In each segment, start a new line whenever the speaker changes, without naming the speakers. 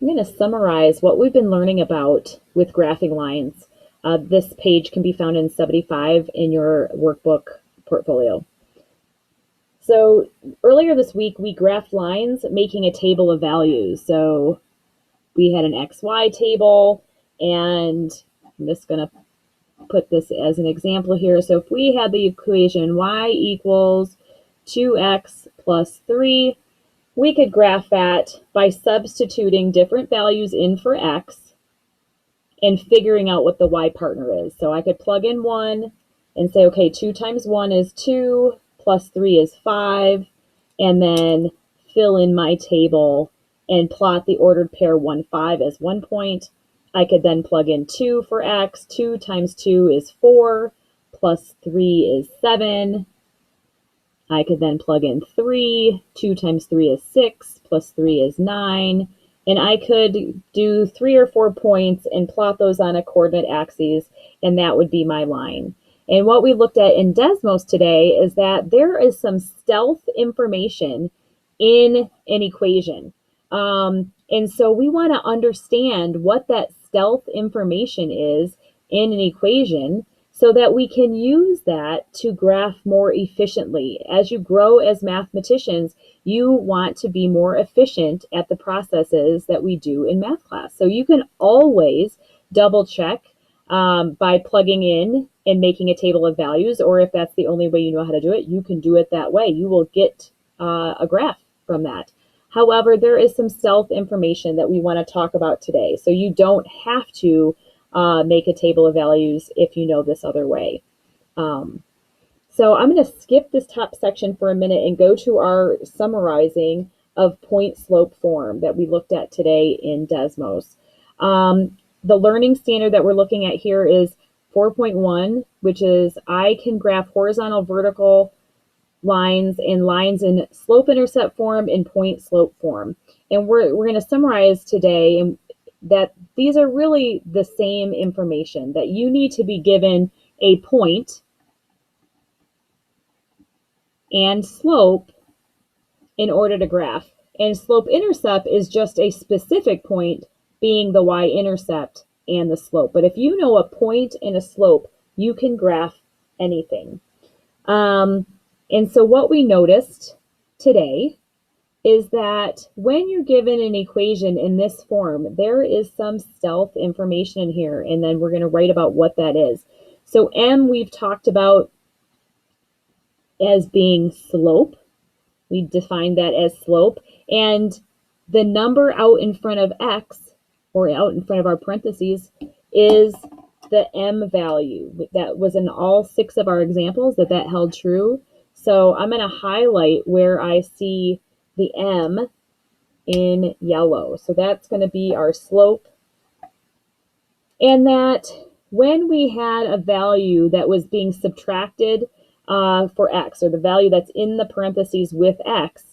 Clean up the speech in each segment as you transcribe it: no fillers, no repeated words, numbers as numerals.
I'm going to summarize what we've been learning about with graphing lines. This page can be found in 75 in your workbook portfolio. So earlier this week, we graphed lines making a table of values. So we had an XY table, and I'm just going to put this as an example here. So if we had the equation y equals 2x plus 3, we could graph that by substituting different values in for x and figuring out what the y partner is. So I could plug in 1 and say, okay, 2 times 1 is 2, plus 3 is 5, and then fill in my table and plot the ordered pair 1, 5 as 1 point. I could then plug in 2 for x. 2 times 2 is 4, plus 3 is 7. I could then plug in 3. 2 times 3 is 6, plus 3 is 9. And I could do 3 or 4 points and plot those on a coordinate axis, and that would be my line. And what we looked at in Desmos today is that there is some stealth information in an equation. And so we want to understand what that stealth information is in an equation so that we can use that to graph more efficiently. As you grow as mathematicians, you want to be more efficient at the processes that we do in math class. So you can always double check by plugging in and making a table of values, or if that's the only way you know how to do it, you can do it that way. You will get a graph from that. However, there is some stealth information that we want to talk about today. So you don't have to make a table of values if you know this other way. So I'm going to skip this top section for a minute and go to our summarizing of point slope form that we looked at today in Desmos. The learning standard that we're looking at here is 4.1, which is I can graph horizontal, vertical lines and lines in slope intercept form and point slope form. And we're going to summarize today that these are really the same information, that you need to be given a point and slope in order to graph. And slope intercept is just a specific point, being the y-intercept and the slope. But if you know a point and a slope, you can graph anything. And so what we noticed today is that when you're given an equation in this form, there is some stealth information in here, and then we're going to write about what that is. So m we've talked about as being slope. We defined that as slope, and the number out in front of x, or out in front of our parentheses, is the m value. That was in all 6 of our examples that held true. So I'm going to highlight where I see the m in yellow. So that's going to be our slope. And that when we had a value that was being subtracted for x, or the value that's in the parentheses with x,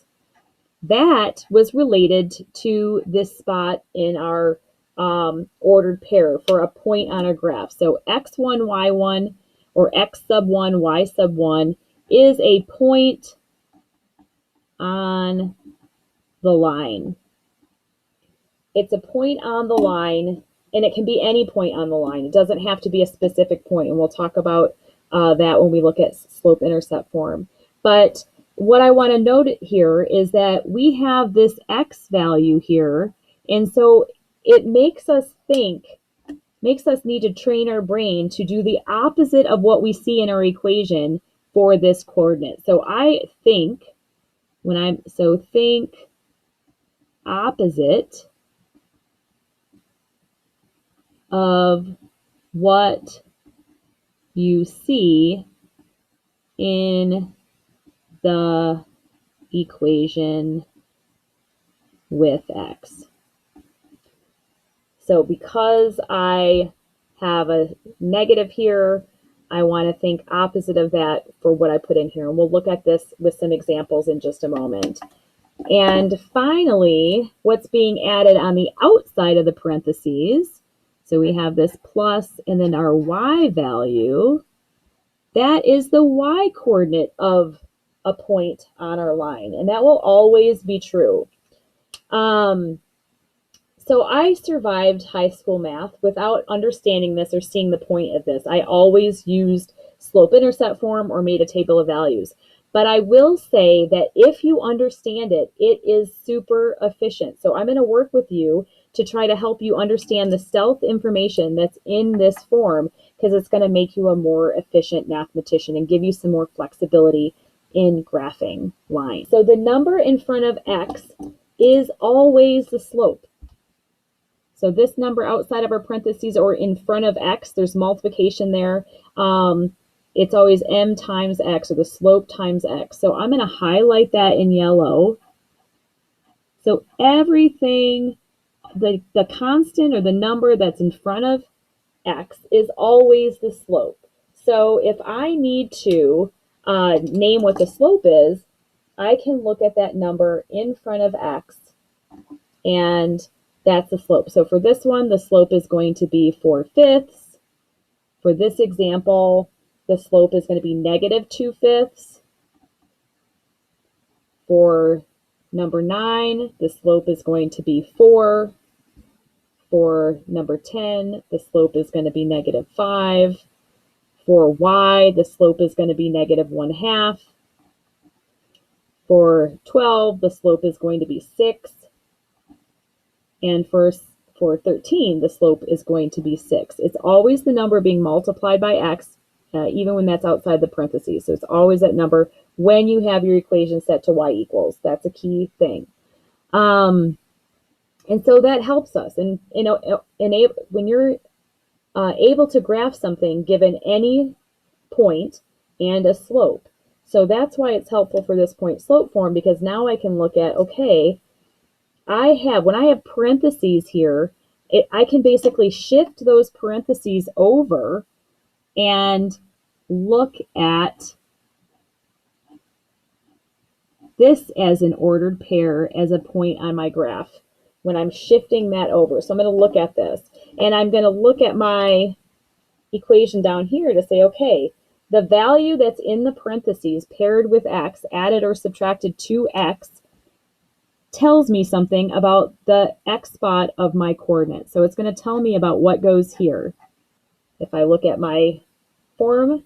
that was related to this spot in our ordered pair for a point on a graph. So x1, y1, or x sub 1, y sub 1 is a point on the line. It's a point on the line, and it can be any point on the line. It doesn't have to be a specific point, and we'll talk about that when we look at slope intercept form. But what I want to note here is that we have this x value here, and so it makes us need to train our brain to do the opposite of what we see in our equation for this coordinate. So I think, think opposite of what you see in the equation with x. So because I have a negative here, I want to think opposite of that for what I put in here. And we'll look at this with some examples in just a moment. And finally, what's being added on the outside of the parentheses, so we have this plus and then our y value, that is the y coordinate of a point on our line, and that will always be true. So I survived high school math without understanding this or seeing the point of this. I always used slope-intercept form or made a table of values. But I will say that if you understand it, it is super efficient. So I'm going to work with you to try to help you understand the stealth information that's in this form, because it's going to make you a more efficient mathematician and give you some more flexibility in graphing lines. So the number in front of x is always the slope. So this number outside of our parentheses or in front of x, there's multiplication there. It's always m times x, or the slope times x. So I'm going to highlight that in yellow. So everything, the constant or the number that's in front of x is always the slope. So if I need to name what the slope is, I can look at that number in front of x, and that's the slope. So for this one, the slope is going to be 4/5. For this example, the slope is going to be -2/5. For number 9, the slope is going to be 4. For number 10, the slope is going to be -5. For y, the slope is going to be -1/2. For 12, the slope is going to be 6. And for 13, the slope is going to be 6. It's always the number being multiplied by x, even when that's outside the parentheses. So it's always that number when you have your equation set to y equals. That's a key thing. And so that helps us. And when you're able to graph something given any point and a slope. So that's why it's helpful for this point slope form, because now I can look at, okay, when I have parentheses here, I can basically shift those parentheses over and look at this as an ordered pair as a point on my graph when I'm shifting that over. So I'm going to look at this, and I'm going to look at my equation down here to say, okay, the value that's in the parentheses paired with x, added or subtracted to x, tells me something about the x spot of my coordinate. So it's going to tell me about what goes here. If I look at my form,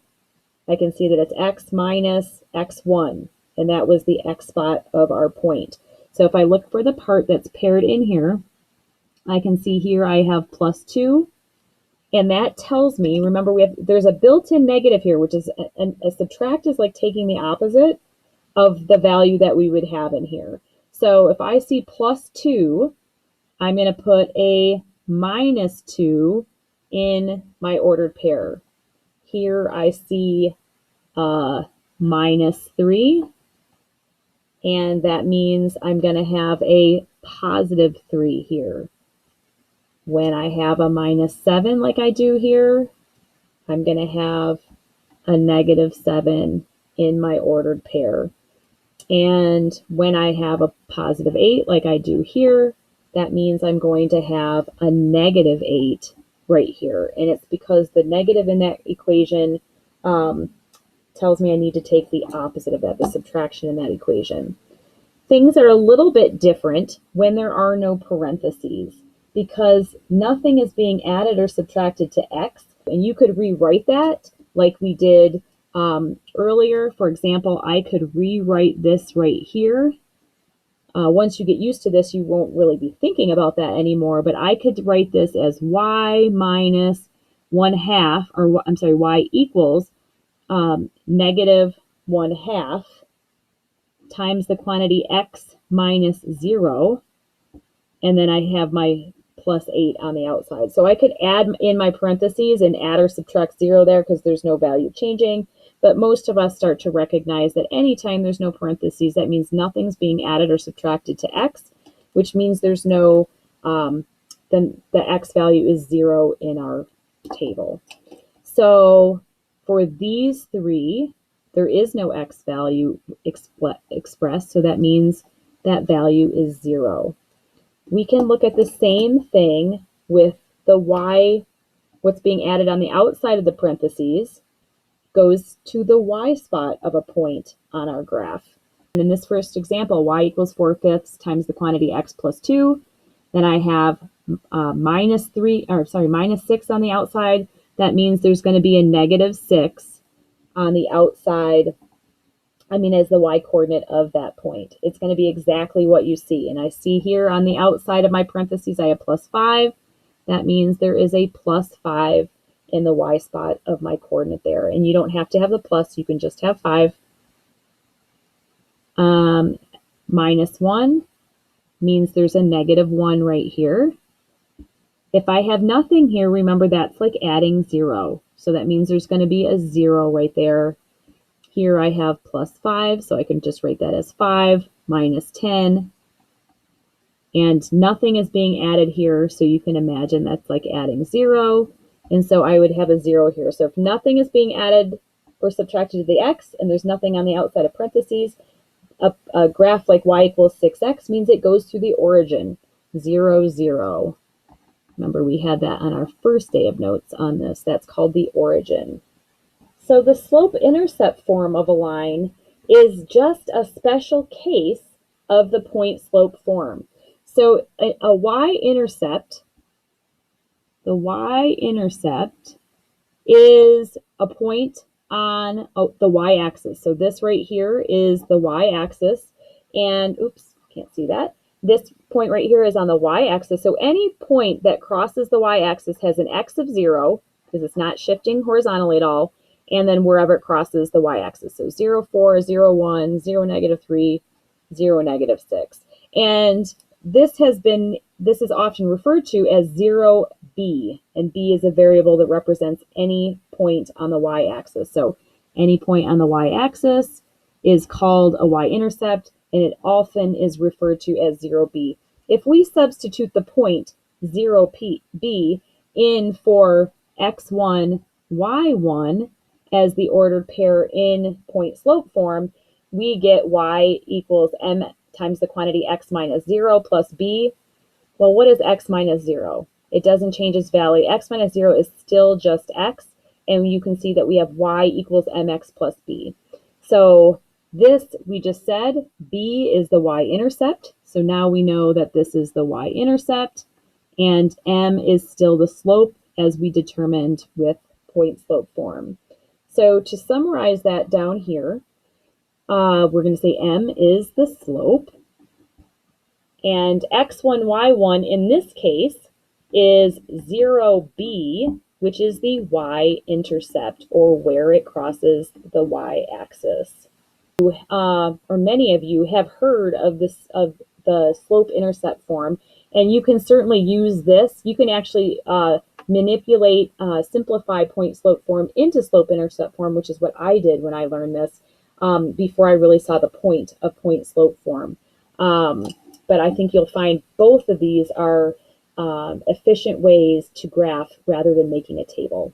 I can see that it's x minus x1, and that was the x spot of our point. So if I look for the part that's paired in here, I can see here I have +2, and that tells me, remember, there's a built-in negative here, which is a subtract is like taking the opposite of the value that we would have in here. So if I see +2, I'm going to put a -2 in my ordered pair. Here I see -3, and that means I'm going to have a +3 here. When I have a -7 like I do here, I'm going to have a -7 in my ordered pair. And when I have a +8 like I do here, that means I'm going to have a -8 right here. And it's because the negative in that equation tells me I need to take the opposite of that, the subtraction in that equation. Things are a little bit different when there are no parentheses, because nothing is being added or subtracted to x. And you could rewrite that like we did earlier. For example, I could rewrite this right here. Once you get used to this, you won't really be thinking about that anymore, but I could write this as y minus 1/2, or I'm sorry, y equals -1/2 times the quantity x minus 0, and then I have my +8 on the outside. So I could add in my parentheses and add or subtract 0 there because there's no value changing. But most of us start to recognize that anytime there's no parentheses, that means nothing's being added or subtracted to x, which means there's no, then the x value is 0 in our table. So for these three, there is no x value expressed, so that means that value is 0. We can look at the same thing with the y, what's being added on the outside of the parentheses goes to the y spot of a point on our graph. And in this first example, y equals 4/5 times the quantity x plus 2. Then I have minus 6 on the outside. That means there's going to be a negative 6 on the outside, as the y-coordinate of that point. It's going to be exactly what you see. And I see here on the outside of my parentheses, I have plus 5. That means there is a plus 5 in the y spot of my coordinate there. And you don't have to have the plus, you can just have 5. Minus 1 means there's a negative 1 right here. If I have nothing here, remember that's like adding 0. So that means there's going to be a 0 right there. Here I have plus 5, so I can just write that as 5 minus 10. And nothing is being added here, so you can imagine that's like adding 0. And so I would have a 0 here. So if nothing is being added or subtracted to the x, and there's nothing on the outside of parentheses, a graph like y equals 6x means it goes through the origin, 0, 0. Remember, we had that on our first day of notes on this. That's called the origin. So the slope-intercept form of a line is just a special case of the point-slope form. So a y-intercept, the y-intercept is a point on the y-axis. So this right here is the y-axis, and oops, can't see that. This point right here is on the y-axis. So any point that crosses the y-axis has an x of 0, because it's not shifting horizontally at all, and then wherever it crosses the y-axis. So 0, 4, 0, 1, 0, negative 3, 0, negative 6. And this is often referred to as 0b, and b is a variable that represents any point on the y-axis. So any point on the y-axis is called a y-intercept, and it often is referred to as 0b. If we substitute the point 0b in for x1, y1 as the ordered pair in point slope form, we get y equals m times the quantity x minus 0 plus b. Well, what is x minus 0? It doesn't change its value. X minus 0 is still just x, and you can see that we have y equals mx plus b. So this, we just said, b is the y-intercept. So now we know that this is the y-intercept, and m is still the slope as we determined with point slope form. So to summarize that down here, we're going to say m is the slope, and x1, y1 in this case is 0b, which is the y-intercept, or where it crosses the y-axis. Or many of you have heard of the slope-intercept form, and you can certainly use this. You can actually manipulate, simplify point-slope form into slope-intercept form, which is what I did when I learned this before I really saw the point of point-slope form. But I think you'll find both of these are efficient ways to graph rather than making a table.